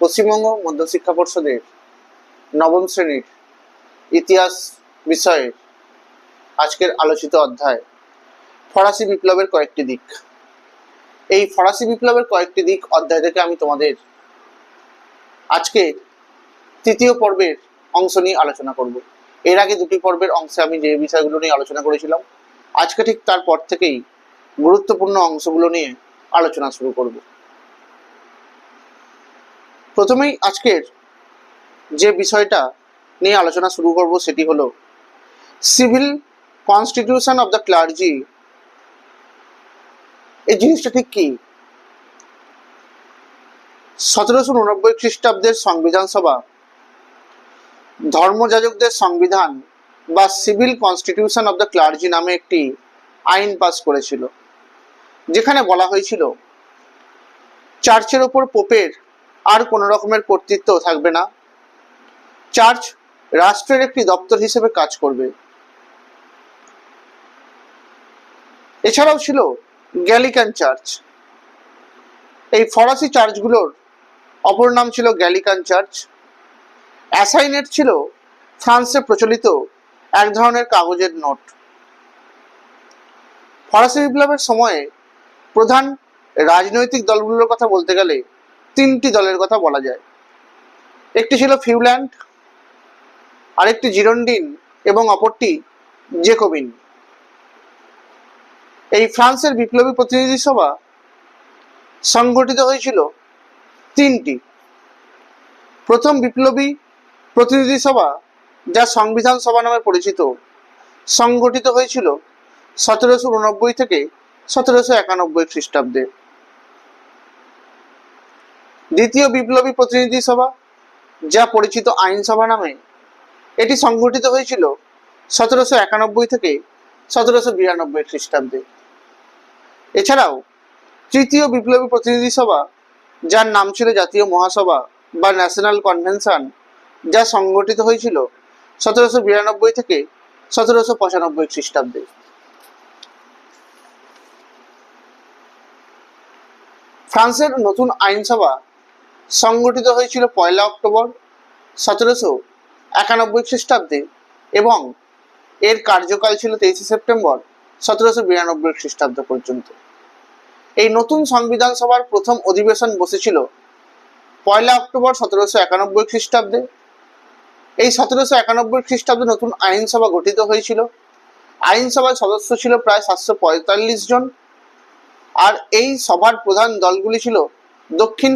পশ্চিমবঙ্গ মধ্যশিক্ষা পর্ষদের নবম শ্রেণীর ইতিহাস বিষয়ে আজকের আলোচিত অধ্যায় ফরাসি বিপ্লবের কয়েকটি দিক। এই ফরাসি বিপ্লবের কয়েকটি দিক অধ্যায় থেকে আমি তোমাদের আজকে তৃতীয় পর্বের অংশ নিয়ে আলোচনা করব। এর আগে দুটি পর্বের অংশে আমি যে বিষয়গুলো নিয়ে আলোচনা করেছিলাম, আজকে ঠিক তারপর থেকেই গুরুত্বপূর্ণ অংশগুলো নিয়ে আলোচনা শুরু করব। প্রথমেই আজকের যে বিষয়টা নিয়ে আলোচনা শুরু করব সেটি হলো civil constitution of the clergy. এই জিনিসটা ঠিক কি? 1789 খ্রিস্টাব্দের সংবিধান সভা ধর্মযাজকদের সংবিধান বা civil constitution of the clergy নামে একটি আইন পাস করেছিল, যেখানে বলা হয়েছিল চার্চের ওপর পোপের আর কোনো রকমের কর্তৃত্ব থাকবে না। চার্চ রাষ্ট্রের একটি দপ্তর হিসেবে কাজ করবে। এছাড়াও ছিল গ্যালিকান চার্চ। এই ফরাসি চার্চগুলোর অপর নাম ছিল গ্যালিকান চার্চ। অ্যাসাইনেট ছিল ফ্রান্সে প্রচলিত এক ধরনের কাগজের নোট। ফরাসি বিপ্লবের সময়ে প্রধান রাজনৈতিক দলগুলোর কথা বলতে গেলে তিনটি দলের কথা বলা যায়। একটি ছিল ফিউল্যান্ড, আরেকটি জিরন্ডিন এবং অপরটি জেকোবিন। এই ফ্রান্সের বিপ্লবী প্রতিনিধি সভা সংগঠিত হয়েছিল তিনটি। প্রথম বিপ্লবী প্রতিনিধি সভা, যা সংবিধান সভা নামে পরিচিত, সংগঠিত হয়েছিল 1789 থেকে 1791 খ্রিস্টাব্দে। দ্বিতীয় বিপ্লবী প্রতিনিধি সভা, যা পরিচিত আইনসভা নামে, এটি সংগঠিত হয়েছিল 1791 থেকে 1792 খ্রিস্টাব্দে। এছাড়াও তৃতীয় বিপ্লবী প্রতিনিধি সভা, যার নাম ছিল জাতীয় মহাসভা বা ন্যাশনাল কনভেনশন, যা সংগঠিত হয়েছিল 1792 থেকে 1795 খ্রিস্টাব্দে। ফ্রান্সের নতুন আইনসভা সংগঠিত হয়েছিল 1 অক্টোবর 1791 খ্রিস্টাব্দে এবং এর কার্যকাল ছিল 23 সেপ্টেম্বর 1792 খ্রিস্টাব্দ পর্যন্ত। এই নতুন সংবিধান সভার প্রথম অধিবেশন বসেছিল 1 অক্টোবর 1791 খ্রিস্টাব্দে। এই 1791 খ্রিস্টাব্দে নতুন আইনসভা গঠিত হয়েছিল। আইনসভার সদস্য ছিল প্রায় 745 জন। আর এই সভার প্রধান দলগুলি ছিল দক্ষিণ